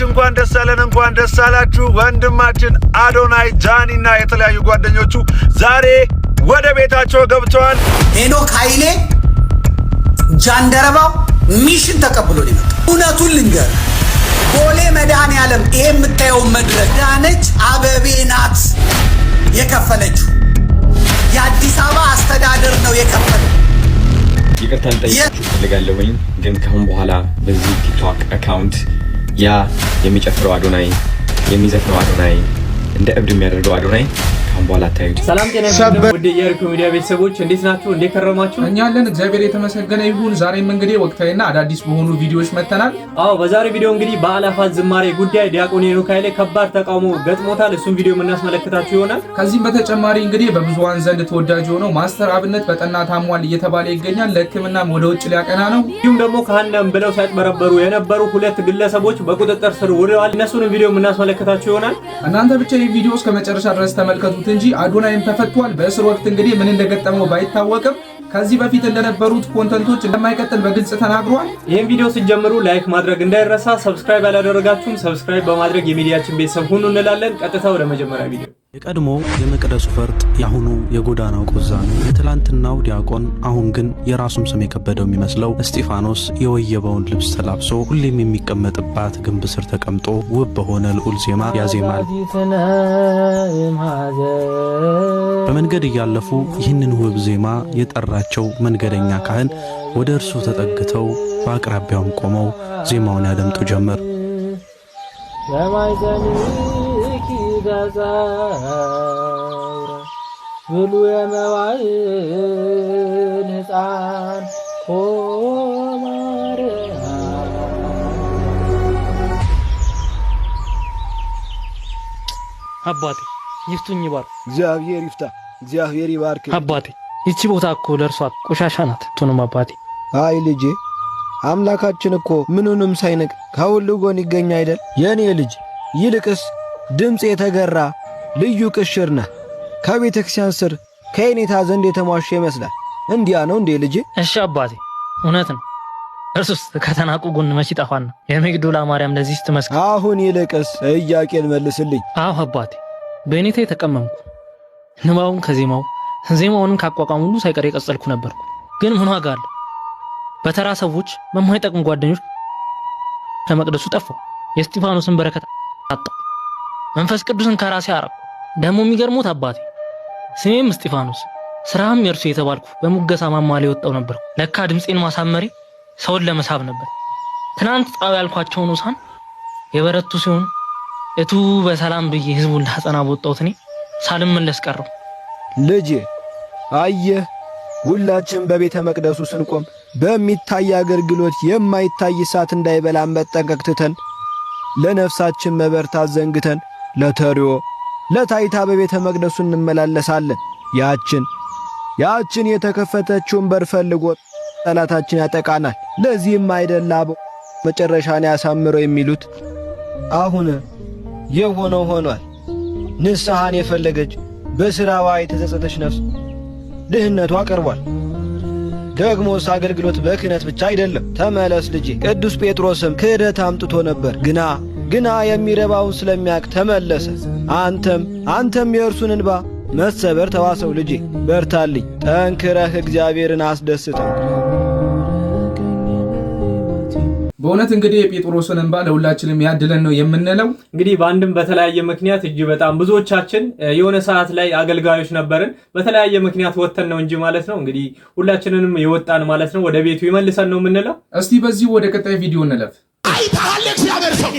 እንኳን ደስ አለን እንኳን ደስ አላችሁ ወንድማችን አዶናይ ጃኒና የተለያዩ ጓደኞቹ ዛሬ ወደ ቤታቸው ገብተዋል ሄኖክ ኃይሌ ጃንደረባው ሚሽን ተቀብሎ ነው እውነቱን ልንገር ቦሌ መድኃኔዓለም ይሄ የምታየው መድረክ ዳነች አበቤ ናት የከፈለችው የአዲስ አበባ አስተዳደር ነው የከፈለው ይቅርታ ልጠይቃችሁ ፈልጋለሁኝ ግን ካሁን በኋላ በዚህ ቲክቶክ አካውንት ያ የሚጨፍረው አዶናይ የሚዘፍነው አዶናይ እንደ እብድ የሚያደርገው አዶናይ ካሁን በኋላ ታዩት። ሰላም ጤና ይስጥልኝ ወደ የሪኮ ሚዲያ ቤተሰቦች እንዴት ናችሁ? እንዴት ከረማችሁ? እኛ አለን እግዚአብሔር የተመሰገነ ይሁን። ዛሬም እንግዲህ ወቅታዊና አዳዲስ በሆኑ ቪዲዮዎች መተናል። አዎ በዛሬ ቪዲዮ እንግዲህ በአላፋት ዝማሬ ጉዳይ ዲያቆን ሄኖክ ኃይሌ ከባድ ተቃውሞ ገጥሞታል። እሱን ቪዲዮ የምናስመለክታችሁ ይሆናል። ከዚህም በተጨማሪ እንግዲህ በብዙሃን ዘንድ ተወዳጅ ሆነው ማስተር አብነት በጠና ታሟል እየተባለ ይገኛል። ለሕክምናም ወደ ውጭ ሊያቀና ነው። እንዲሁም ደግሞ ከሃናም ብለው ሲያጭበረበሩ የነበሩ ሁለት ግለሰቦች በቁጥጥር ስር ውለዋል። እነሱንም ቪዲዮ የምናስመለክታችሁ ይሆናል። እናንተ ብቻ ይህ ቪዲዮ እስከ መጨረሻ ድረስ ተመልከቱት እንጂ አዶናይም ተፈቷል። በእስር ወቅት እንግዲህ ምን እንደገጠመው ባይታወቅም ከዚህ በፊት እንደነበሩት ኮንተንቶች እንደማይቀጥል በግልጽ ተናግሯል። ይሄን ቪዲዮ ሲጀምሩ ላይክ ማድረግ እንዳይረሳ፣ ሰብስክራይብ ያላደረጋችሁም ሰብስክራይብ በማድረግ የሚዲያችን ቤተሰብ ሁኑ እንላለን። ቀጥታ ወደ መጀመሪያ ቪዲዮ። የቀድሞ የመቅደሱ ፈርጥ ያሁኑ የጎዳናው ቆዛን የትላንትናው ዲያቆን አሁን ግን የራሱም ስም የከበደው የሚመስለው እስጢፋኖስ የወየበውን ልብስ ተላብሶ ሁሌም የሚቀመጥባት ግንብ ስር ተቀምጦ ውብ በሆነ ልዑል ዜማ ያዜማል። በመንገድ እያለፉ ይህንን ውብ ዜማ የጠራቸው መንገደኛ ካህን ወደ እርሱ ተጠግተው በአቅራቢያውም ቆመው ዜማውን ያደምጡ ጀመር። ብሉ የመዋዕል ሕፃን አባቴ ይፍቱኝ ይባርክ። እግዚአብሔር ይፍታ፣ እግዚአብሔር ይባርክ። አባቴ ይቺ ቦታ እኮ ለእርሷ ቆሻሻ ናት። ቱንም አባቴ አይ ልጄ አምላካችን እኮ ምንንም ሳይንቅ ከሁሉ ጎን ይገኝ አይደል? የኔ ልጅ ይልቅስ ድምጽ የተገራ ልዩ ቅሽር ነህ። ከቤተ ክርስቲያን ስር ከኔታ ዘንድ የተሟሸ ይመስላል። እንዲያ ነው እንዴ ልጄ? እሺ አባቴ እውነት ነው። እርሱስ ከተናቁ ጎን መች ይጠፋና የመግዶላ ማርያም ለዚህ ስትመስል። አሁን ይልቅስ ጥያቄን መልስልኝ። አዎ አባቴ በእኔታ የተቀመምኩ ንባውን ከዜማው ዜማውንም ካቋቋሙ ሁሉ ሳይቀር የቀጸልኩ ነበርኩ። ግን ምን ዋጋ አለው? በተራ ሰዎች በማይጠቅሙ ጓደኞች ከመቅደሱ ጠፋው። የእስጢፋኖስን በረከት አጣ። መንፈስ ቅዱስን ከራሴ አራቁ። ደግሞ የሚገርሙት አባቴ ስሜም እስጢፋኖስ ስራም የእርሱ የተባልኩ በሙገሳ ማማ ላይ ወጣው ነበር። ለካ ድምጼን ማሳመሬ ሰውን ለመሳብ ነበር። ትናንት ጣው ያልኳቸውን ውሳን የበረቱ ሲሆን እቱ በሰላም ብዬ ህዝቡን ላጸና ወጣሁት። እኔ ሳልመለስ ቀረው። ልጄ አየህ ሁላችን በቤተ መቅደሱ ስንቆም በሚታይ አገልግሎት የማይታይ እሳት እንዳይበላን መጠንቀቅ ትተን ለነፍሳችን መበርታት ዘንግተን ለተሪዮ ለታይታ በቤተ መቅደሱ እንመላለሳለን። ያችን የተከፈተችውን በር ፈልጎ ጠላታችን ያጠቃናል። ለዚህም አይደል አበው መጨረሻን ያሳምረው የሚሉት። አሁን የሆነው ሆኗል። ንስሐን የፈለገች በሥራዋ የተጸጸተች ነፍስ ድህነቷ ቀርቧል። ደግሞስ አገልግሎት በክህነት ብቻ አይደለም። ተመለስ ልጄ። ቅዱስ ጴጥሮስም ክህደት አምጥቶ ነበር፣ ግና የሚረባውን ስለሚያውቅ ተመለሰ። አንተም የእርሱን እንባ መሰበር ተዋሰው ልጄ። በርታልኝ፣ ጠንክረህ እግዚአብሔርን አስደስተው። በእውነት እንግዲህ የጴጥሮስን እንባ ለሁላችንም ያድለን ነው የምንለው። እንግዲህ በአንድም በተለያየ ምክንያት በጣም ብዙዎቻችን የሆነ ሰዓት ላይ አገልጋዮች ነበርን። በተለያየ ምክንያት ወተን ነው እንጂ ማለት ነው። እንግዲህ ሁላችንንም የወጣን ማለት ነው ወደ ቤቱ ይመልሰን ነው የምንለው። እስቲ በዚህ ወደ ቀጣይ ቪዲዮ እንለፍ። አይታለ እግዚአብሔር ሰው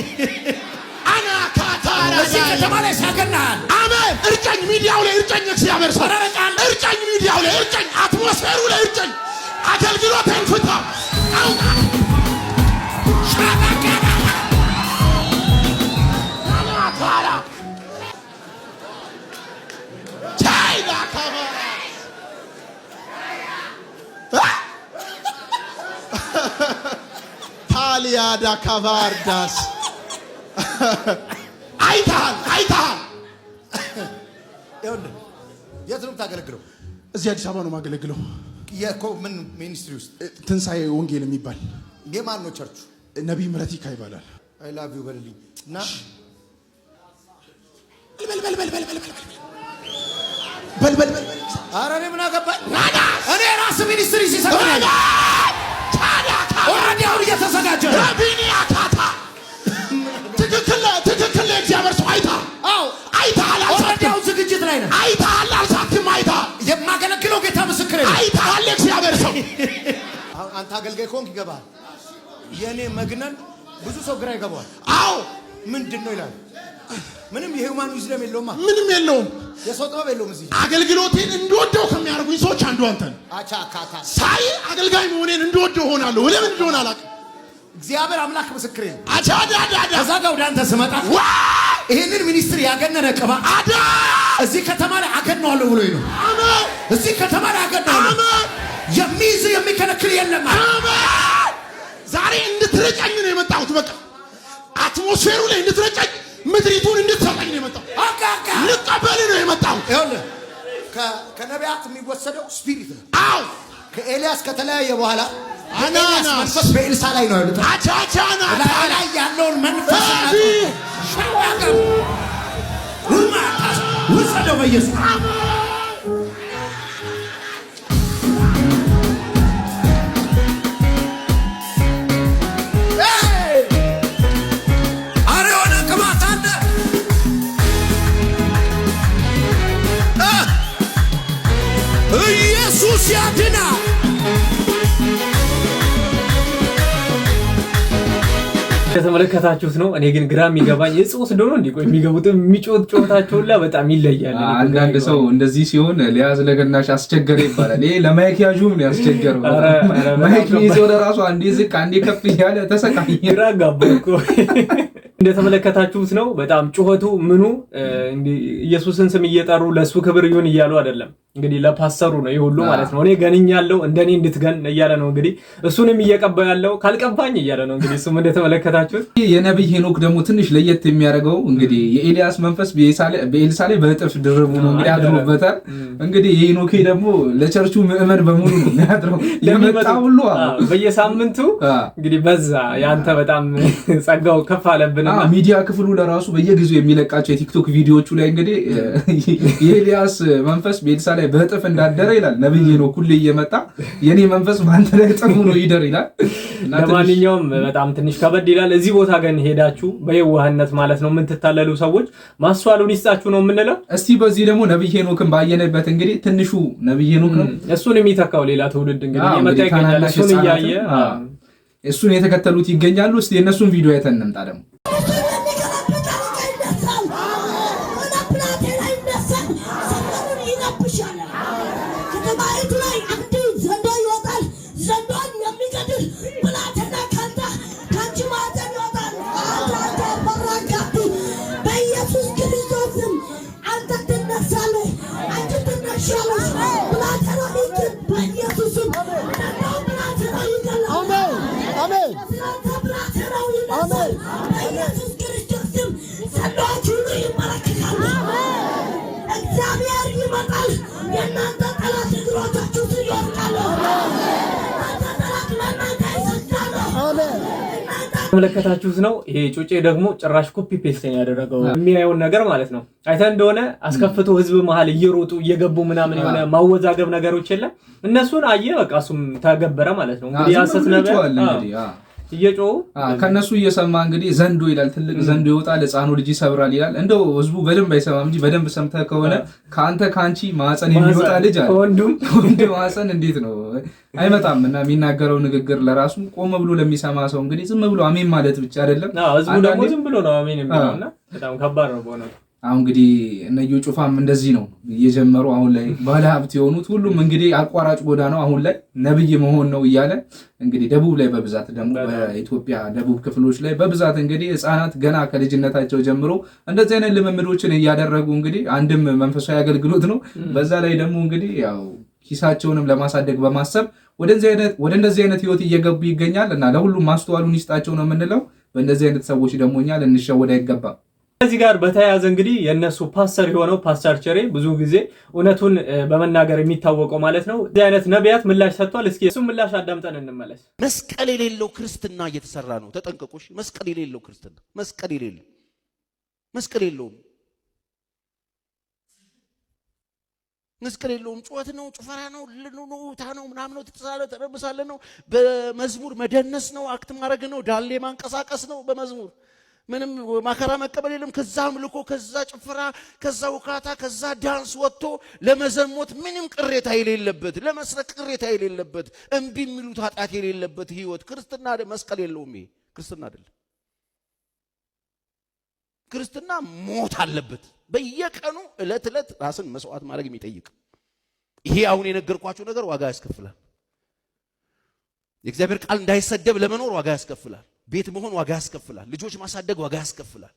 አና ካታራ እዚህ ከተማ ላይ ሳገናል። አሜን። እርጨኝ ሚዲያው ላይ እርጨኝ፣ እግዚአብሔር ሰው እርጨኝ፣ ሚዲያው ላይ እርጨኝ፣ አትሞስፌሩ ላይ እርጨኝ፣ አገልግሎትን ፍታ አውጣ ታሊያዳ ካቫርዳስ አይታል የት ነው የምታገለግለው? እዚህ አዲስ አበባ ነው የማገለግለው። ምን ሚኒስትሪ ውስጥ? ትንሣኤ ወንጌል የሚባል። የማን ነው ቸርቹ? ነቢይ ምረቲካ ይባላል። አይ ላቭ ዩ በልልኝ እና በል ኧረ እኔ ምን አገባኝ እኔ ራስ ሚኒስትሪ ሲሰጠኝ ወራዲያው እየተዘጋጀ ቢኒያ ካታ ትክክል እግዚአብሔር ሰው አይተሃል ወራዲያው ዝግጅት ላይ ነው አይተሃል አልሳትም አይተሃል የማገለግለው ጌታ ምስክሬ ነው አይተሃል እግዚአብሔር ሰው አንተ አገልጋይ ኮንክ ይገባል የኔ መግነን ብዙ ሰው ግራ ይገባዋል አዎ ምንድነው ይላል ምንም የሂውማን ዊዝደም የለውማ ምንም የለውም የሰው ጥበብ የለውም እዚህ አገልግሎቴን እንድወደው ከሚያደርጉኝ ሰዎች አንዱ አንተ ነህ አቻ ካታ ሳይ አገልጋይ መሆኔን እንድወደው ሆናለሁ ለምን እንደሆነ አላውቅም እግዚአብሔር አምላክ ምስክሬ ነው አቻ ዳዳ ከዛጋው ዳንተ ስመጣ ይሄንን ሚኒስትሪ ያገነነ ቅባ አዳ እዚህ ከተማ ላይ አገነዋለሁ ብሎኝ ነው አሜን እዚህ ከተማ ላይ አገነዋለሁ አሜን የሚይዝ የሚከለክል የለም አሜን ዛሬ እንድትረጨኝ ነው የመጣሁት በቃ አትሞስፌሩ ላይ እንድትረጨኝ ምድሪቱን እንድትሰጠኝ ነው የመጣው አቃቃ ልቀበል ነው የመጣው ይኸውልህ ከነቢያት የሚወሰደው ስፒሪት ነው አው ከኤልያስ ከተለያየ በኋላ አናና መንፈስ በኤልሳ ላይ ነው ያለው አቻቻና ላይ ያለውን መንፈስ ሻዋጋ ሁማታስ ወሰደው በኢየሱስ ኢየሱስ ያድና የተመለከታችሁት ነው እኔ ግን ግራም ይገባኝ እጽውስ እንደሆነ እንዲቆይ የሚገቡት የሚጮታቸው ሁላ በጣም ይለያል አንዳንድ ሰው እንደዚህ ሲሆን ሊያዝ ለገናሽ አስቸገረ ይባላል ይሄ ለማይክ ያዡም ነው ያስቸገረው ማይክ ይዘው ለራሱ አንዴ ዝቅ አንዴ ከፍ ይያለ ተሰቃየ ግራ ጋባኩ እንደተመለከታችሁት ነው በጣም ጩኸቱ ምኑ ኢየሱስን ስም እየጠሩ ለሱ ክብር ይሁን ይያሉ አይደለም እንግዲህ ለፓስተሩ ነው ይሁሉ ማለት ነው እኔ ገንኛለሁ እንደኔ እንድትገን ይያለ ነው እንግዲህ እሱንም እየቀባ ያለው ካልቀባኝ ይያለ ነው እንግዲህ እሱም እንደተመለከታችሁት የነብይ ሄኖክ ደግሞ ትንሽ ለየት የሚያደርገው እንግዲህ የኤልያስ መንፈስ በኤልሳ ላይ በእጥፍ ድርቡ ነው እንግዲህ አድሮበታል እንግዲህ የሄኖክ ደግሞ ለቸርቹ ምዕመን በሙሉ ነው የሚያድረው ለመጣ ሁሉ በየሳምንቱ እንግዲህ በዛ ያንተ በጣም ጸጋው ከፍ አለብንና ሚዲያ ክፍሉ ለራሱ በየጊዜው የሚለቃቸው የቲክቶክ ቪዲዮዎቹ ላይ እንግዲህ የኤልያስ መንፈስ በኤልሳ ላይ በእጥፍ እንዳደረ ይላል ነብይ ሄኖክ ሁሉ እየመጣ የኔ መንፈስ ባንተ ላይ ጥሩ ነው ይደር ይላል ለማንኛውም በጣም ትንሽ ከበድ ይላል እዚህ ቦታ ግን ሄዳችሁ በየዋህነት ማለት ነው ምን ትታለሉ ሰዎች ማስተዋሉን ይስጣችሁ ነው የምንለው እስቲ በዚህ ደግሞ ነብይ ሄኖክን ባየነበት እንግዲህ ትንሹ ነብይ ሄኖክ ነው እሱን የሚተካው ሌላ ትውልድ እንግዲህ የመጣ ይገኛል እሱን እያየ እሱን የተከተሉት ይገኛሉ እስቲ የነሱን ቪዲዮ አይተን እንምጣ ደግሞ ተመለከታችሁት ነው ይሄ ጩጬ ደግሞ ጭራሽ ኮፒ ፔስት ያደረገው የሚያየውን ነገር ማለት ነው አይተን እንደሆነ አስከፍቶ ህዝብ መሃል እየሮጡ እየገቡ ምናምን የሆነ ማወዛገብ ነገሮች የለም እነሱን አየ በቃ እሱም ተገበረ ማለት ነው እንግዲህ ያሰስ ነገር እየጮሁ ከነሱ እየሰማ እንግዲህ ዘንዶ ይላል ትልቅ ዘንዶ ይወጣል ህፃኑ ልጅ ይሰብራል ይላል እንደው ህዝቡ በደንብ አይሰማም እንጂ በደንብ ሰምተህ ከሆነ ካንቺ ማህፀን የሚወጣ ልጅ አለ ወንድ ማህፀን እንዴት ነው አይመጣም እና የሚናገረው ንግግር ለራሱ ቆም ብሎ ለሚሰማ ሰው እንግዲህ ዝም ብሎ አሜን ማለት ብቻ አይደለም ህዝቡ ደግሞ ዝም ብሎ ነው አሜን የሚለውና በጣም ከባድ ነው በእውነቱ አሁን እንግዲህ እነዩ ጩፋም እንደዚህ ነው እየጀመሩ አሁን ላይ ባለ ሀብት የሆኑት ሁሉም እንግዲህ አቋራጭ ጎዳናው አሁን ላይ ነብይ መሆን ነው እያለ እንግዲህ ደቡብ ላይ በብዛት ደግሞ በኢትዮጵያ ደቡብ ክፍሎች ላይ በብዛት እንግዲህ ህፃናት ገና ከልጅነታቸው ጀምሮ እንደዚህ አይነት ልምምዶችን እያደረጉ እንግዲህ አንድም መንፈሳዊ አገልግሎት ነው በዛ ላይ ደግሞ እንግዲህ ያው ኪሳቸውንም ለማሳደግ በማሰብ ወደ እንደዚህ አይነት ህይወት እየገቡ ይገኛል እና ለሁሉም ማስተዋሉን ይስጣቸው ነው የምንለው በእንደዚህ አይነት ሰዎች ደግሞ እኛ ልንሸወድ አይገባም ከዚህ ጋር በተያያዘ እንግዲህ የነሱ ፓስተር የሆነው ፓስተር ቸሬ ብዙ ጊዜ እውነቱን በመናገር የሚታወቀው ማለት ነው እዚህ አይነት ነቢያት ምላሽ ሰጥቷል። እስኪ እሱ ምላሽ አዳምጠን እንመለስ። መስቀል የሌለው ክርስትና እየተሰራ ነው። ተጠንቀቁሽ። መስቀል የሌለው ክርስትና መስቀል የለውም። መስቀል የለውም። ጩኸት ነው፣ ጭፈራ ነው፣ ልኑታ ነው፣ ምናምን ነው፣ ተረብሳለ ነው። በመዝሙር መደነስ ነው፣ አክት ማድረግ ነው፣ ዳሌ ማንቀሳቀስ ነው። በመዝሙር ምንም ማከራ መቀበል የለም። ከዛ አምልኮ፣ ከዛ ጭፈራ፣ ከዛ ውካታ፣ ከዛ ዳንስ ወጥቶ ለመዘሞት ምንም ቅሬታ የሌለበት፣ ለመስረቅ ቅሬታ የሌለበት፣ እምቢ የሚሉት ኃጢአት የሌለበት ህይወት ክርስትና መስቀል የለውም። ይሄ ክርስትና አይደለም። ክርስትና ሞት አለበት። በየቀኑ ዕለት ራስን መስዋዕት ማድረግ የሚጠይቅ ይሄ አሁን የነገርኳችሁ ነገር ዋጋ ያስከፍላል። የእግዚአብሔር ቃል እንዳይሰደብ ለመኖር ዋጋ ያስከፍላል። ቤት መሆን ዋጋ ያስከፍላል። ልጆች ማሳደግ ዋጋ ያስከፍላል።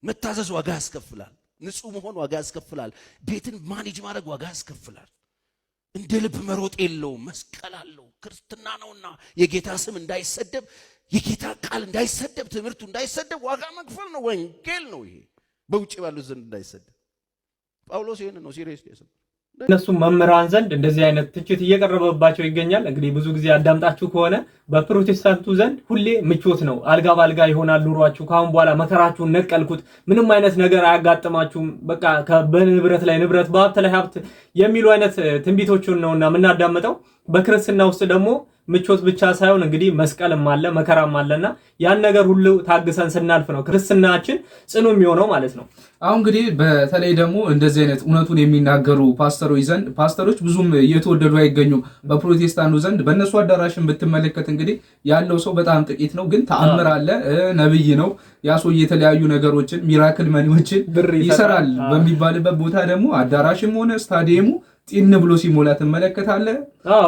መታዘዝ ዋጋ ያስከፍላል። ንጹህ መሆን ዋጋ ያስከፍላል። ቤትን ማኔጅ ማድረግ ዋጋ ያስከፍላል። እንደ ልብ መሮጥ የለውም። መስቀል አለው። ክርስትና ነውና የጌታ ስም እንዳይሰደብ፣ የጌታ ቃል እንዳይሰደብ፣ ትምህርቱ እንዳይሰደብ ዋጋ መክፈል ነው። ወንጌል ነው ይሄ። በውጭ ባሉት ዘንድ እንዳይሰደብ ጳውሎስ ይሄን ነው ሲሪየስ ያሰው። እነሱ መምህራን ዘንድ እንደዚህ አይነት ትችት እየቀረበባቸው ይገኛል። እንግዲህ ብዙ ጊዜ አዳምጣችሁ ከሆነ በፕሮቴስታንቱ ዘንድ ሁሌ ምቾት ነው፣ አልጋ ባልጋ ይሆናል ኑሯችሁ፣ ካሁን በኋላ መከራችሁን ነቀልኩት፣ ምንም አይነት ነገር አያጋጥማችሁም፣ በቃ በንብረት ላይ ንብረት፣ በሀብት ላይ ሀብት የሚሉ አይነት ትንቢቶችን ነውና የምናዳምጠው። በክርስትና ውስጥ ደግሞ ምቾት ብቻ ሳይሆን እንግዲህ መስቀልም አለ መከራም አለና ያን ነገር ሁሉ ታግሰን ስናልፍ ነው ክርስትናችን ጽኑ የሚሆነው ማለት ነው። አሁን እንግዲህ በተለይ ደግሞ እንደዚህ አይነት እውነቱን የሚናገሩ ፓስተሮች ብዙም እየተወደዱ አይገኙም በፕሮቴስታንቱ ዘንድ። በእነሱ አዳራሽን ብትመለከት እንግዲህ ያለው ሰው በጣም ጥቂት ነው፣ ግን ተአምር አለ፣ ነብይ ነው ያ ሰው፣ የተለያዩ ነገሮችን ሚራክል መኒዎችን ይሰራል በሚባልበት ቦታ ደግሞ አዳራሽም ሆነ ስታዲየሙ ጢን ብሎ ሲሞላ ትመለከታለህ።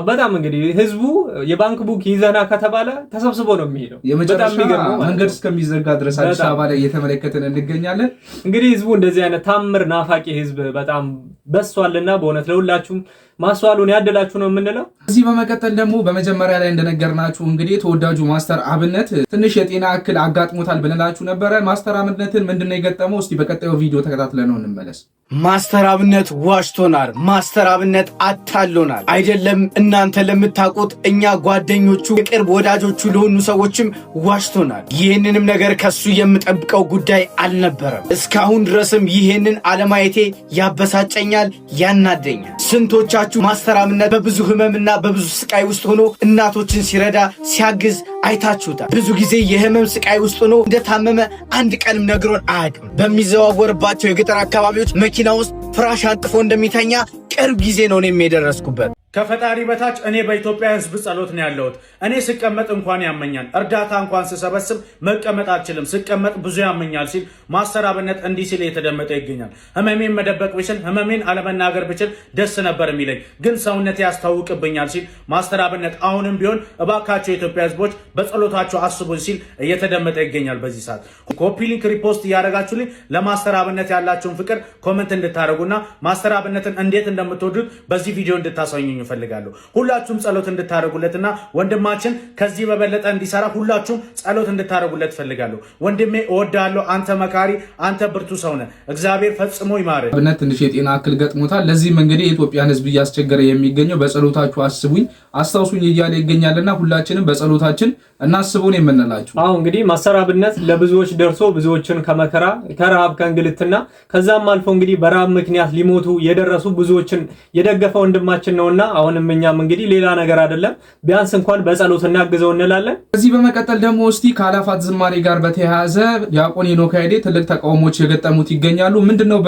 በጣም እንግዲህ ህዝቡ የባንክ ቡክ ይዘና ከተባለ ተሰብስቦ ነው የሚሄደው። የመጨረሻ መንገድ እስከሚዘጋ ድረስ አዲስ አበባ ላይ እየተመለከተን እንገኛለን። እንግዲህ ህዝቡ እንደዚህ አይነት ታምር ናፋቂ ህዝብ በጣም በሷልና በእውነት ለሁላችሁም ማስዋሉን ያደላችሁ ነው የምንለው። እዚህ በመቀጠል ደግሞ በመጀመሪያ ላይ እንደነገርናችሁ እንግዲህ ተወዳጁ ማስተር አብነት ትንሽ የጤና እክል አጋጥሞታል ብለናችሁ ነበረ። ማስተር አብነትን ምንድነው የገጠመው? እስቲ በቀጣዩ ቪዲዮ ተከታትለን እንመለስ። ማስተር አብነት ዋሽቶናል። ማስተር አብነት አታሎናል። አይደለም እናንተ ለምታውቁት እኛ ጓደኞቹ የቅርብ ወዳጆቹ ለሆኑ ሰዎችም ዋሽቶናል። ይህንንም ነገር ከሱ የምጠብቀው ጉዳይ አልነበረም። እስካሁን ድረስም ይህንን አለማየቴ ያበሳጨኛል፣ ያናደኛል። ስንቶቻችሁ ማስተር አብነት በብዙ ህመምና በብዙ ስቃይ ውስጥ ሆኖ እናቶችን ሲረዳ ሲያግዝ አይታችሁታል። ብዙ ጊዜ የህመም ስቃይ ውስጥ ሆኖ እንደታመመ አንድ ቀንም ነግሮን አያውቅም። በሚዘዋወርባቸው የገጠር አካባቢዎች መኪና ውስጥ ፍራሽ አንጥፎ እንደሚተኛ ቅርብ ጊዜ ነው እኔም የደረስኩበት። ከፈጣሪ በታች እኔ በኢትዮጵያ ህዝብ ጸሎት ነው ያለሁት። እኔ ስቀመጥ እንኳን ያመኛል፣ እርዳታ እንኳን ስሰበስብ መቀመጥ አልችልም፣ ስቀመጥ ብዙ ያመኛል ሲል ማስተር አብነት እንዲህ ሲል የተደመጠ ይገኛል። ህመሜን መደበቅ ብችል፣ ህመሜን አለመናገር ብችል ደስ ነበር የሚለኝ፣ ግን ሰውነቴ ያስታውቅብኛል ሲል ማስተር አብነት አሁንም ቢሆን እባካቸው የኢትዮጵያ ህዝቦች በጸሎታቸው አስቡኝ ሲል እየተደመጠ ይገኛል። በዚህ ሰዓት ኮፒ ሊንክ ሪፖስት እያደረጋችሁልኝ ለማስተር አብነት ያላችሁን ፍቅር ኮመንት እንድታደርጉና ማስተር አብነትን እንዴት እንደምትወዱት በዚህ ቪዲዮ እንድታሳዩኝ እፈልጋለሁ። ሁላችሁም ጸሎት እንድታደርጉለትና ወንድማችን ከዚህ በበለጠ እንዲሰራ ሁላችሁም ጸሎት እንድታደርጉለት እፈልጋለሁ። ወንድሜ እወዳለሁ፣ አንተ መካሪ፣ አንተ ብርቱ ሰው ነህ። እግዚአብሔር ፈጽሞ ይማርህ። አብነት ትንሽ የጤና እክል ገጥሞታል። ለዚህም እንግዲህ የኢትዮጵያን ህዝብ እያስቸገረ የሚገኘው በጸሎታችሁ አስቡኝ አስታውሱኝ እያለ ይገኛልና ሁላችንም በጸሎታችን እናስቡን የምንላችሁ። አሁን እንግዲህ ማስተር አብነት ለብዙዎች ደርሶ ብዙዎችን ከመከራ ከረሃብ ከእንግልትና ከዛም አልፎ እንግዲህ በረሃብ ምክንያት ሊሞቱ የደረሱ ብዙዎችን የደገፈ ወንድማችን ነውና አሁንም እኛም እንግዲህ ሌላ ነገር አይደለም ቢያንስ እንኳን በጸሎት እናግዘው እንላለን። ከዚህ በመቀጠል ደግሞ እስቲ ከአላፋት ዝማሬ ጋር በተያያዘ ዲያቆን ሄኖክ ኃይሌ ትልቅ ተቃውሞች የገጠሙት ይገኛሉ። ምንድነው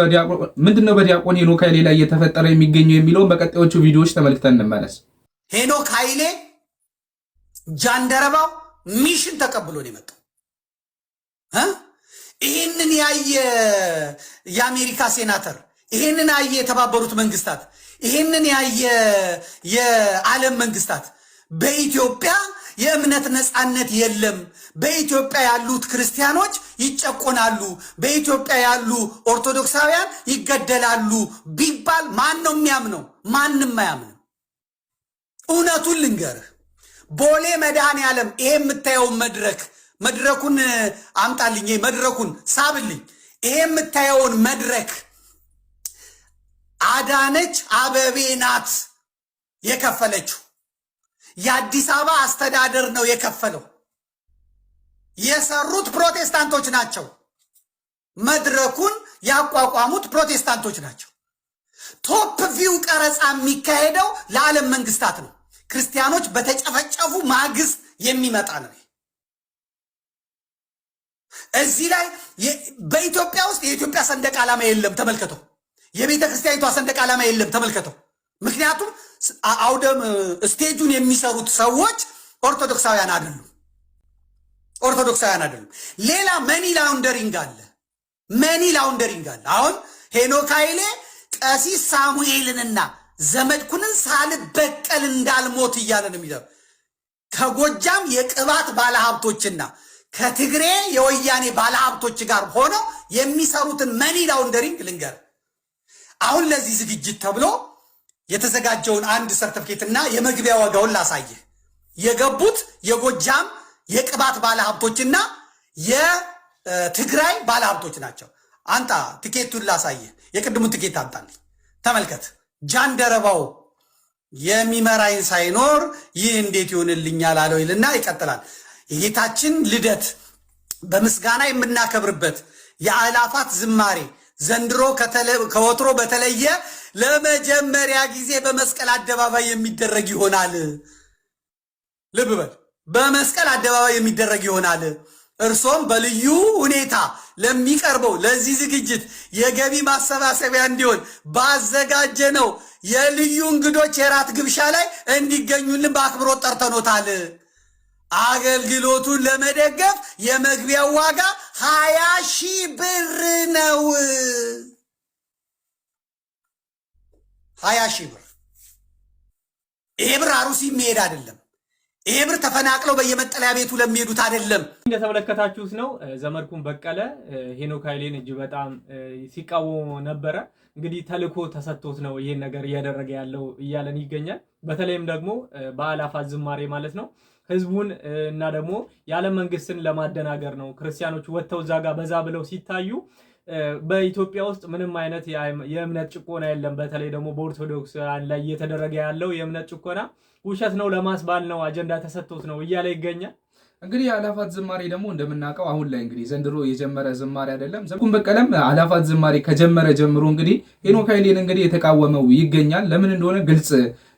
በዲያቆን ሄኖክ ኃይሌ ላይ እየተፈጠረ የሚገኘው የሚለውን በቀጣዮቹ ቪዲዮዎች ተመልክተን እንመለስ። ሄኖክ ኃይሌ ጃንደረባው ሚሽን ተቀብሎ ነው የመጣው። ይህንን ያየ የአሜሪካ ሴናተር፣ ይህንን ያየ የተባበሩት መንግስታት፣ ይህንን ያየ የዓለም መንግስታት በኢትዮጵያ የእምነት ነፃነት የለም፣ በኢትዮጵያ ያሉት ክርስቲያኖች ይጨቆናሉ፣ በኢትዮጵያ ያሉ ኦርቶዶክሳውያን ይገደላሉ ቢባል ማን ነው የሚያምነው? ማንም አያምንም። እውነቱን ልንገርህ፣ ቦሌ መድኃኔዓለም ይሄ የምታየው መድረኩን አምጣልኝ፣ መድረኩን ሳብልኝ። ይሄ የምታየውን መድረክ አዳነች አበቤ ናት የከፈለችው። የአዲስ አበባ አስተዳደር ነው የከፈለው። የሰሩት ፕሮቴስታንቶች ናቸው። መድረኩን ያቋቋሙት ፕሮቴስታንቶች ናቸው። ቶፕ ቪው ቀረጻ የሚካሄደው ለዓለም መንግስታት ነው። ክርስቲያኖች በተጨፈጨፉ ማግስት የሚመጣ ነው። እዚህ ላይ በኢትዮጵያ ውስጥ የኢትዮጵያ ሰንደቅ ዓላማ የለም፣ ተመልከተው። የቤተ ክርስቲያኒቷ ሰንደቅ ዓላማ የለም፣ ተመልከተው። ምክንያቱም አውደም ስቴጁን የሚሰሩት ሰዎች ኦርቶዶክሳውያን አይደሉም። ሌላ መኒ ላውንደሪንግ አለ። አሁን ሄኖክ ኃይሌ ቀሲስ ሳሙኤልንና ዘመድኩንን ሳልበቀል እንዳልሞት እያለ ነው የሚለው። ከጎጃም የቅባት ባለሀብቶችና ከትግሬ የወያኔ ባለሀብቶች ጋር ሆነው የሚሰሩትን መኒ ላውንደሪንግ ልንገር። አሁን ለዚህ ዝግጅት ተብሎ የተዘጋጀውን አንድ ሰርተፍኬትና የመግቢያ ዋጋውን ላሳየህ። የገቡት የጎጃም የቅባት ባለሀብቶችና የትግራይ ባለሀብቶች ናቸው። አንጣ ትኬቱን ላሳየህ። የቅድሙን ትኬት አምጣልኝ። ተመልከት። ጃንደረባው የሚመራኝ ሳይኖር ይህ እንዴት ይሆንልኛል አለው ይልና ይቀጥላል። የጌታችን ልደት በምስጋና የምናከብርበት የአእላፋት ዝማሬ ዘንድሮ ከወትሮ በተለየ ለመጀመሪያ ጊዜ በመስቀል አደባባይ የሚደረግ ይሆናል። ልብ በል፣ በመስቀል አደባባይ የሚደረግ ይሆናል። እርሶም በልዩ ሁኔታ ለሚቀርበው ለዚህ ዝግጅት የገቢ ማሰባሰቢያ እንዲሆን ባዘጋጀነው የልዩ እንግዶች የራት ግብዣ ላይ እንዲገኙልን በአክብሮት ጠርተኖታል። አገልግሎቱን ለመደገፍ የመግቢያው ዋጋ 20,000 ብር ነው። 20,000 ብር። ይሄ ብር አሩሲ የሚሄድ አይደለም። ይሄ ብር ተፈናቅለው በየመጠለያ ቤቱ ለሚሄዱት አይደለም። እንደተመለከታችሁት ነው። ዘመድኩን በቀለ ሄኖክ ኃይሌን እጅ በጣም ሲቃወሙ ነበረ። እንግዲህ ተልእኮ ተሰጥቶት ነው ይሄን ነገር እያደረገ ያለው እያለን ይገኛል። በተለይም ደግሞ በአእላፋት ዝማሬ ማለት ነው ህዝቡን እና ደግሞ የዓለም መንግስትን ለማደናገር ነው። ክርስቲያኖች ወጥተው እዛ ጋር በዛ ብለው ሲታዩ በኢትዮጵያ ውስጥ ምንም አይነት የእምነት ጭቆና የለም። በተለይ ደግሞ በኦርቶዶክስ ላይ እየተደረገ ያለው የእምነት ጭቆና ውሸት ነው፣ ለማስባል ነው፣ አጀንዳ ተሰጥቶት ነው እያለ ይገኛል። እንግዲህ አእላፋት ዝማሬ ደግሞ እንደምናውቀው አሁን ላይ እንግዲህ ዘንድሮ የጀመረ ዝማሬ አይደለም። ዘመድኩን በቀለም አእላፋት ዝማሬ ከጀመረ ጀምሮ እንግዲህ ሄኖክ ኃይሌን እንግዲህ የተቃወመው ይገኛል። ለምን እንደሆነ ግልጽ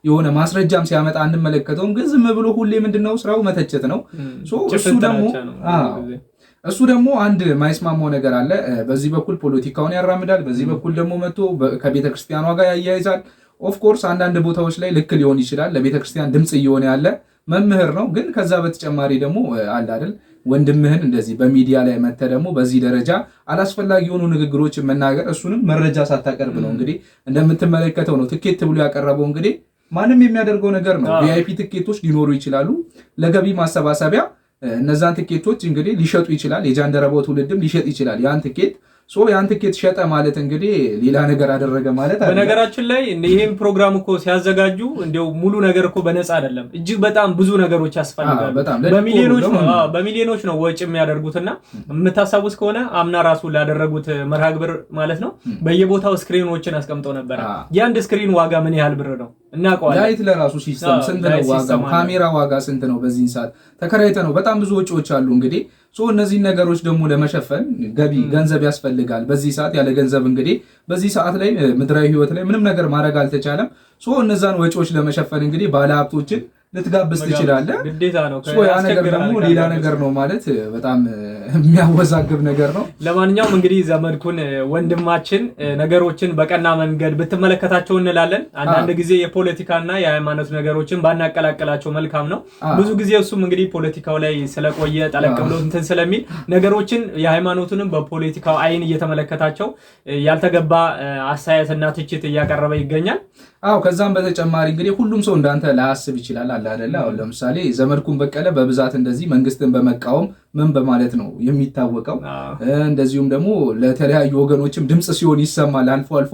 የሆነ ማስረጃም ሲያመጣ አንመለከተውም። ግን ዝም ብሎ ሁሌ ምንድነው ስራው መተቸት ነው። እሱ ደግሞ አንድ ማይስማማው ነገር አለ። በዚህ በኩል ፖለቲካውን ያራምዳል፣ በዚህ በኩል ደግሞ መጥቶ ከቤተ ክርስቲያኗ ጋር ያያይዛል። ኦፍኮርስ አንዳንድ ቦታዎች ላይ ልክ ሊሆን ይችላል። ለቤተ ክርስቲያን ድምፅ እየሆነ ያለ መምህር ነው። ግን ከዛ በተጨማሪ ደግሞ አለ አይደል ወንድምህን እንደዚህ በሚዲያ ላይ መተህ ደግሞ በዚህ ደረጃ አላስፈላጊ የሆኑ ንግግሮችን መናገር፣ እሱንም መረጃ ሳታቀርብ ነው እንግዲህ እንደምትመለከተው ነው ትኬት ብሎ ያቀረበው። እንግዲህ ማንም የሚያደርገው ነገር ነው። ቪአይፒ ትኬቶች ሊኖሩ ይችላሉ ለገቢ ማሰባሰቢያ። እነዛን ትኬቶች እንግዲህ ሊሸጡ ይችላል። የጃንደረባው ትውልድም ሊሸጥ ይችላል ያን ትኬት። ያን ትኬት ሸጠ ማለት እንግዲህ ሌላ ነገር አደረገ ማለት አይደለም። በነገራችን ላይ ይሄን ፕሮግራም እኮ ሲያዘጋጁ እንደው ሙሉ ነገር እኮ በነፃ አይደለም። እጅግ በጣም ብዙ ነገሮች ያስፈልጋሉ። በሚሊዮኖች ነው ወጪ የሚያደርጉትና የምታሳውስ ከሆነ አምና ራሱ ላደረጉት መርሃ ግብር ማለት ነው በየቦታው ስክሪኖችን አስቀምጠው ነበር። የአንድ ስክሪን ዋጋ ምን ያህል ብር ነው እናውቀዋለን። ላይት ለራሱ ሲስተም ስንት ነው ዋጋው? ካሜራ ዋጋ ስንት ነው? በዚህ ሰዓት ተከራይተ ነው። በጣም ብዙ ወጪዎች አሉ። እንግዲህ እነዚህ ነገሮች ደግሞ ለመሸፈን ገንዘብ ያስፈልጋል። በዚህ ሰዓት ያለ ገንዘብ እንግዲህ በዚህ ሰዓት ላይ ምድራዊ ህይወት ላይ ምንም ነገር ማድረግ አልተቻለም። እነዛን ወጪዎች ለመሸፈን እንግዲህ ባለሀብቶችን ልትጋብዝ ትችላለህ። ግዴታ ነው። ያ ነገር ደግሞ ሌላ ነገር ነው ማለት በጣም የሚያወዛግብ ነገር ነው። ለማንኛውም እንግዲህ ዘመድኩን ወንድማችን ነገሮችን በቀና መንገድ ብትመለከታቸው እንላለን። አንዳንድ ጊዜ የፖለቲካና የሃይማኖት ነገሮችን ባናቀላቀላቸው መልካም ነው። ብዙ ጊዜ እሱም እንግዲህ ፖለቲካው ላይ ስለቆየ ጠለቅ ብሎ እንትን ስለሚል ነገሮችን የሃይማኖቱንም በፖለቲካው አይን እየተመለከታቸው ያልተገባ አስተያየትና ትችት እያቀረበ ይገኛል። ከዛም በተጨማሪ እንግዲህ ሁሉም ሰው እንዳንተ ላያስብ ይችላል አይደለ? አሁን ለምሳሌ ዘመድኩን በቀለ በብዛት እንደዚህ መንግስትን በመቃወም ምን በማለት ነው የሚታወቀው። እንደዚሁም ደግሞ ለተለያዩ ወገኖችም ድምጽ ሲሆን ይሰማል አልፎ አልፎ።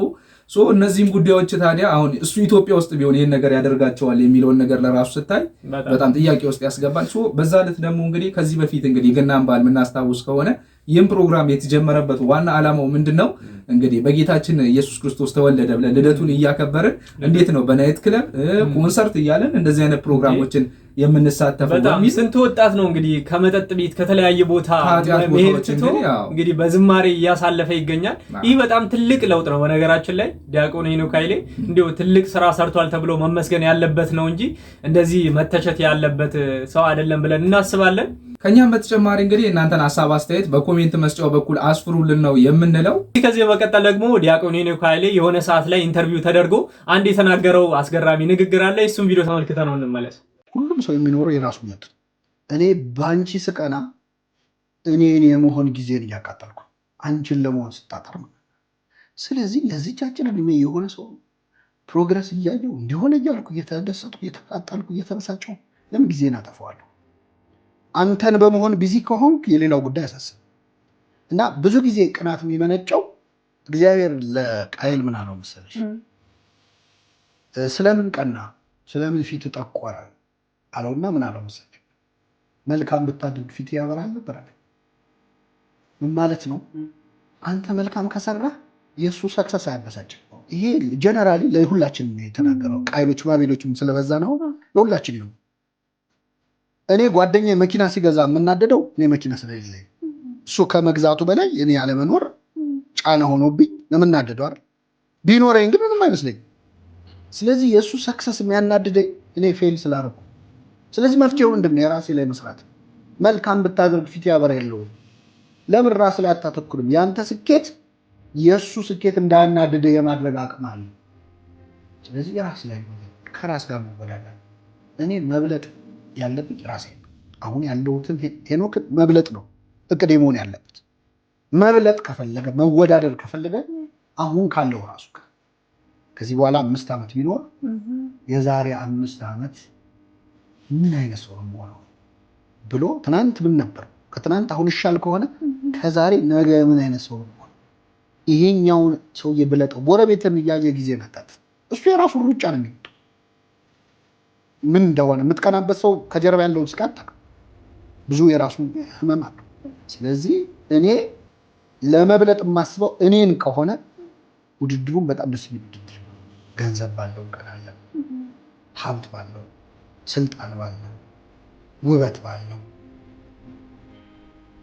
እነዚህም ጉዳዮች ታዲያ አሁን እሱ ኢትዮጵያ ውስጥ ቢሆን ይሄን ነገር ያደርጋቸዋል የሚለውን ነገር ለራሱ ስታይ በጣም ጥያቄ ውስጥ ያስገባል። በዛ ዕለት ደግሞ እንግዲህ ከዚህ በፊት እንግዲህ ገናን በዓል የምናስታውስ ከሆነ ይህም ፕሮግራም የተጀመረበት ዋና ዓላማው ምንድነው? እንግዲህ በጌታችን ኢየሱስ ክርስቶስ ተወለደ ብለን ልደቱን እያከበርን እንዴት ነው በናይት ክለብ ኮንሰርት እያለን እንደዚህ አይነት ፕሮግራሞችን የምንሳተፈው? በጣም ስንት ወጣት ነው እንግዲህ ከመጠጥ ቤት ከተለያየ ቦታ መሄድ ትቶ እንግዲህ በዝማሬ እያሳለፈ ይገኛል። ይህ በጣም ትልቅ ለውጥ ነው። በነገራችን ላይ ዲያቆን ሄኖክ ኃይሌ እንዲሁ ትልቅ ስራ ሰርቷል ተብሎ መመስገን ያለበት ነው እንጂ እንደዚህ መተቸት ያለበት ሰው አይደለም ብለን እናስባለን። ከኛም በተጨማሪ እንግዲህ እናንተን ሐሳብ አስተያየት በኮሜንት መስጫው በኩል አስፍሩልን ነው የምንለው። ከዚህ በመቀጠል ደግሞ ዲያቆን ሄኖክ ኃይሌ የሆነ ሰዓት ላይ ኢንተርቪው ተደርጎ አንድ የተናገረው አስገራሚ ንግግር አለ። እሱም ቪዲዮ ተመልክተን ነው እንመለስ። ሁሉም ሰው የሚኖረው የራሱ መጥ እኔ ባንቺ ስቀና እኔ የመሆን ጊዜን እያቃጠልኩ አንቺን ለመሆን ስጣጣር ነው። ስለዚህ ለዚህቻችን እድሜ የሆነ ሰው ፕሮግረስ እያየው እንዲሆነ እያልኩ እየተደሰትኩ እየተቃጠልኩ እየተበሳጨው ለምን ጊዜን አጠፋዋለሁ? አንተን በመሆን ቢዚ ከሆንክ የሌላው ጉዳይ ያሳስብ እና ብዙ ጊዜ ቅናት የሚመነጨው እግዚአብሔር ለቃየል ምን አለው መሰለሽ? ስለምን ቀና ስለምን ፊት ጠቆረ አለውና ምን አለው መሰለሽ? መልካም ብታደርግ ፊት ያበራል ነበር አለ። ምን ማለት ነው? አንተ መልካም ከሰራህ የሱ ሰክሰስ አያበሳጭም። ይሄ ጀነራሊ ለሁላችንም ነው የተናገረው። ቃየሎች ባቤሎችም ስለበዛ ነው ለሁላችን ነው። እኔ ጓደኛዬ መኪና ሲገዛ የምናደደው እኔ መኪና ስለሌለኝ እሱ ከመግዛቱ በላይ እኔ ያለመኖር ጫና ሆኖብኝ ለምናደደው አይደል? ቢኖረኝ ግን ምንም አይመስለኝም። ስለዚህ የእሱ ሰክሰስ የሚያናድደኝ እኔ ፌል ስላደረኩ። ስለዚህ መፍትሄው ምንድን ነው? የራሴ ላይ መስራት። መልካም ብታደርግ ፊት ያበራ የለውም። ለምን ራስ ላይ አታተኩርም? ያንተ ስኬት የእሱ ስኬት እንዳያናድደ የማድረግ አቅም አለ። ስለዚህ የራስ ላይ ከራስ ጋር መበላላት። እኔ መብለጥ ያለብኝ ራሴ ነው። አሁን ያለሁትን ሄኖክ መብለጥ ነው እቅዴ መሆን ያለበት። መብለጥ ከፈለገ መወዳደር ከፈለገ አሁን ካለው ራሱ ከዚህ በኋላ 5 ዓመት ቢኖር የዛሬ 5 ዓመት ምን አይነት ሰው ነው ብሎ ትናንት ምን ነበር ከትናንት አሁን ይሻል ከሆነ ከዛሬ ነገ ምን አይነት ሰው ነው ይሄኛውን ሰው የበለጠው ጎረቤትን እያየ ጊዜ መጣት እሱ የራሱ ሩጫ ነው የሚወጣው። ምን እንደሆነ የምትቀናበት ሰው ከጀርባ ያለውን ስቃት ብዙ የራሱ ህመም አለው። ስለዚህ እኔ ለመብለጥ የማስበው እኔን ከሆነ ውድድሩን በጣም ደስ የሚል ውድድር፣ ገንዘብ ባለው ቀናለ፣ ሀብት ባለው፣ ስልጣን ባለው፣ ውበት ባለው፣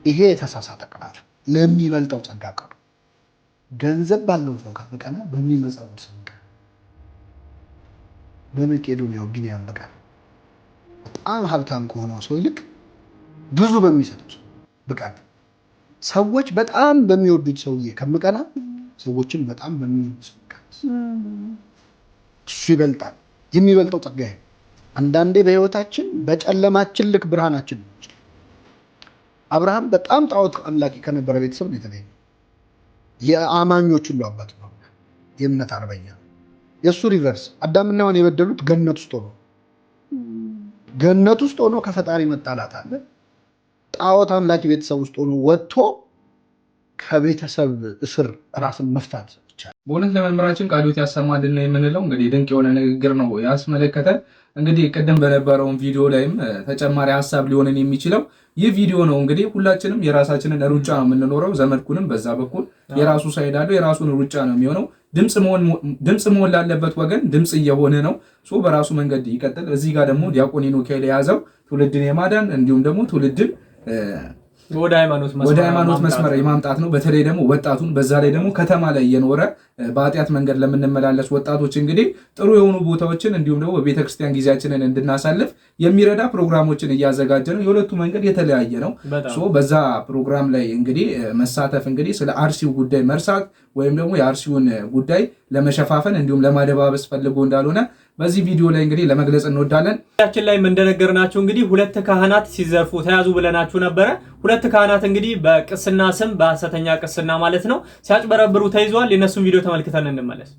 ይሄ የተሳሳተ ቅናት ለሚበልጠው ጸጋ ቀሩ። ገንዘብ ባለው ሰው ከቀና በሚመጻው ሰው በመቄዶንያው ጊኒያን በቃል በጣም ሀብታም ከሆነው ሰው ይልቅ ብዙ በሚሰጡት ብቃት ሰዎች በጣም በሚወዱት ሰውዬ ከምቀና ሰዎችን በጣም በሚወዱት ብቃት እሱ ይበልጣል። የሚበልጠው ጸጋዬ አንዳንዴ በህይወታችን በጨለማችን ልክ ብርሃናችን ነው። አብርሃም በጣም ጣዖት አምላኪ ከነበረ ቤተሰብ ነው የተለየ። የአማኞች ሁሉ አባት ነው። የእምነት አርበኛ። የእሱ ሪቨርስ አዳምና ሔዋን የበደሉት ገነት ውስጥ ሆኖ ከፈጣሪ መጣላት አለ። ጣዖት አምላኪ ቤተሰብ ውስጥ ሆኖ ወጥቶ ከቤተሰብ እስር ራስን መፍታት ይቻላል። በእውነት ለመምህራችን ቃልዎት ያሰማልን ነው የምንለው። እንግዲህ ድንቅ የሆነ ንግግር ነው ያስመለከተን። እንግዲህ ቅድም በነበረውን ቪዲዮ ላይም ተጨማሪ ሀሳብ ሊሆንን የሚችለው ይህ ቪዲዮ ነው። እንግዲህ ሁላችንም የራሳችንን ሩጫ ነው የምንኖረው። ዘመድኩንም በዛ በኩል የራሱ ሳይድ አለው፣ የራሱን ሩጫ ነው የሚሆነው። ድምፅ መሆን ላለበት ወገን ድምፅ እየሆነ ነው። በራሱ መንገድ ይቀጥል። እዚህ ጋር ደግሞ ዲያቆን ሄኖክ ኃይሌ የያዘው ትውልድን የማዳን እንዲሁም ደግሞ ትውልድን ወደ ሃይማኖት መስመር የማምጣት ነው። በተለይ ደግሞ ወጣቱን በዛ ላይ ደግሞ ከተማ ላይ እየኖረ በኃጢአት መንገድ ለምንመላለስ ወጣቶች እንግዲህ ጥሩ የሆኑ ቦታዎችን እንዲሁም ደግሞ በቤተክርስቲያን ጊዜያችንን እንድናሳልፍ የሚረዳ ፕሮግራሞችን እያዘጋጀ ነው። የሁለቱ መንገድ የተለያየ ነው። በዛ ፕሮግራም ላይ እንግዲህ መሳተፍ እንግዲህ ስለ አርሲው ጉዳይ መርሳት ወይም ደግሞ የአርሲውን ጉዳይ ለመሸፋፈን እንዲሁም ለማደባበስ ፈልጎ እንዳልሆነ በዚህ ቪዲዮ ላይ እንግዲህ ለመግለጽ እንወዳለን። ያችን ላይ እንደነገርናችሁ እንግዲህ 2 ካህናት ሲዘርፉ ተያዙ ብለናችሁ ነበረ። 2 ካህናት እንግዲህ በቅስና ስም በሐሰተኛ ቅስና ማለት ነው ሲያጭበረብሩ ተይዘዋል። የነሱን ቪዲዮ ተመልክተን እንመለስ።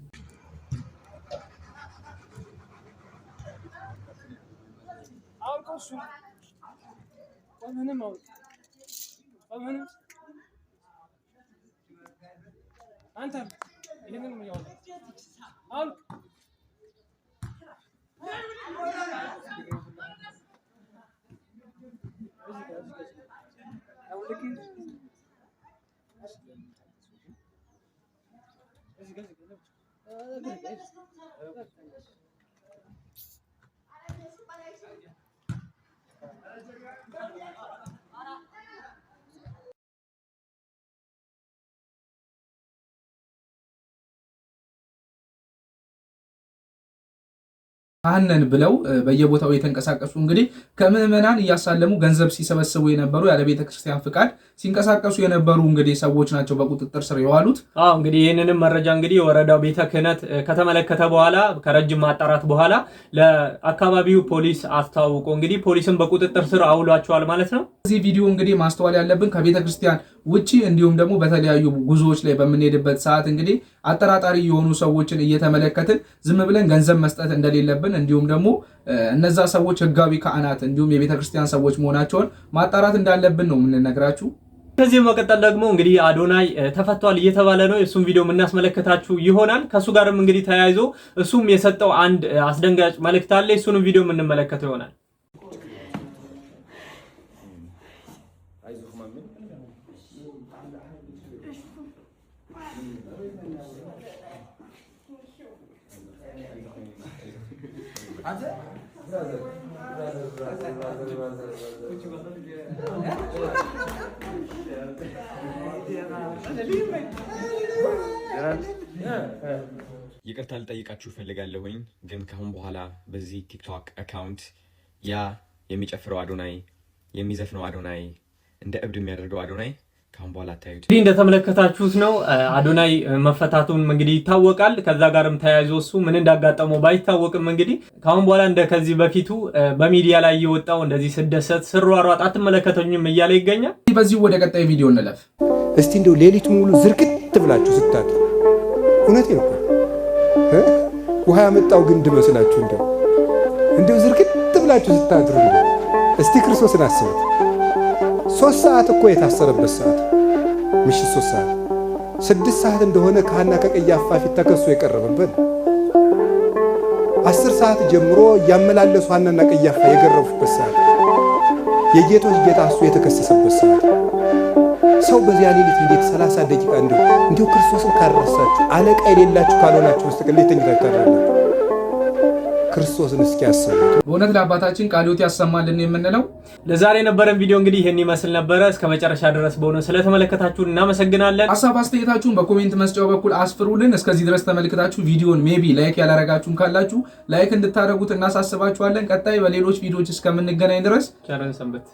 አነን ብለው በየቦታው የተንቀሳቀሱ እንግዲህ ከምዕመናን እያሳለሙ ገንዘብ ሲሰበስቡ የነበሩ ያለ ቤተ ክርስቲያን ፍቃድ ሲንቀሳቀሱ የነበሩ እንግዲህ ሰዎች ናቸው በቁጥጥር ስር የዋሉት። እንግዲህ ይህንንም መረጃ እንግዲህ የወረዳው ቤተ ክህነት ከተመለከተ በኋላ ከረጅም ማጣራት በኋላ ለአካባቢው ፖሊስ አስታውቆ እንግዲህ ፖሊስን በቁጥጥር ስር አውሏቸዋል ማለት ነው። እዚህ ቪዲዮ እንግዲህ ማስተዋል ያለብን ከቤተ ክርስቲያን ውጪ እንዲሁም ደግሞ በተለያዩ ጉዞዎች ላይ በምንሄድበት ሰዓት እንግዲህ አጠራጣሪ የሆኑ ሰዎችን እየተመለከትን ዝም ብለን ገንዘብ መስጠት እንደሌለብን እንዲሁም ደግሞ እነዛ ሰዎች ህጋዊ ካህናት እንዲሁም የቤተ ክርስቲያን ሰዎች መሆናቸውን ማጣራት እንዳለብን ነው የምንነግራችሁ። ከዚህ መቀጠል ደግሞ እንግዲህ አዶናይ ተፈቷል እየተባለ ነው። እሱም ቪዲዮ የምናስመለከታችሁ ይሆናል። ከሱ ጋርም እንግዲህ ተያይዞ እሱም የሰጠው አንድ አስደንጋጭ መልእክት አለ። እሱንም ቪዲዮ የምንመለከተው ይሆናል። ይቅርታ ልጠይቃችሁ እፈልጋለሁኝ፣ ግን ካሁን በኋላ በዚህ ቲክቶክ አካውንት ያ የሚጨፍረው አዶናይ፣ የሚዘፍነው አዶናይ፣ እንደ እብድ የሚያደርገው አዶናይ ካሁን በኋላ አታዩት። እንግዲህ እንደተመለከታችሁት ነው አዶናይ መፈታቱን እንግዲህ ይታወቃል። ከዛ ጋርም ተያይዞ እሱ ምን እንዳጋጠመው ባይታወቅም እንግዲህ ካሁን በኋላ እንደ ከዚህ በፊቱ በሚዲያ ላይ እየወጣው እንደዚህ ስደሰት ስሯሯጥ አትመለከተኝም እያለ ይገኛል። በዚህ ወደ ቀጣይ ቪዲዮ እንለፍ። እስቲ እንደው ሌሊት ሙሉ ዝርክት ብላችሁ ስታድሩ እውነቴን እኮ ውሃ ያመጣው ግንድ መስላችሁ እንደው ዝርክት ብላችሁ ስታድሩ እስቲ ክርስቶስን አስቡት። 3 ሰዓት እኮ የታሰረበት ሰዓት ምሽት 3 ሰዓት 6 ሰዓት እንደሆነ ከሐና ከቀያፋ ፊት ተከሶ የቀረበበት 10 ሰዓት ጀምሮ እያመላለሱ ሐናና ቀያፋ የገረፉበት ሰዓት የጌቶች ጌታ እሱ የተከሰሰበት ሰዓት ሰው በዚያ ሌሊት እንዴት 30 ደቂቃ እንደው ክርስቶስን ካረሳችሁ አለቃ የሌላችሁ ካልሆናችሁ በስተቀር ለተኛ ታካራላችሁ። ክርስቶስን እስኪ ያስቡ። በእውነት ለአባታችን ቃልዮት ያሰማልን የምንለው ለዛሬ የነበረን ቪዲዮ እንግዲህ ይሄን ይመስል ነበረ። እስከ መጨረሻ ድረስ በእውነት ስለተመለከታችሁ እናመሰግናለን። ሐሳብ አስተያየታችሁን በኮሜንት መስጫው በኩል አስፍሩልን። እስከዚህ ድረስ ተመልክታችሁ ቪዲዮን ሜቢ ላይክ ያላረጋችሁም ካላችሁ ላይክ እንድታደርጉት እናሳስባችኋለን። ቀጣይ በሌሎች ቪዲዮዎች እስከምንገናኝ ድረስ ቸር ሰንብቱ።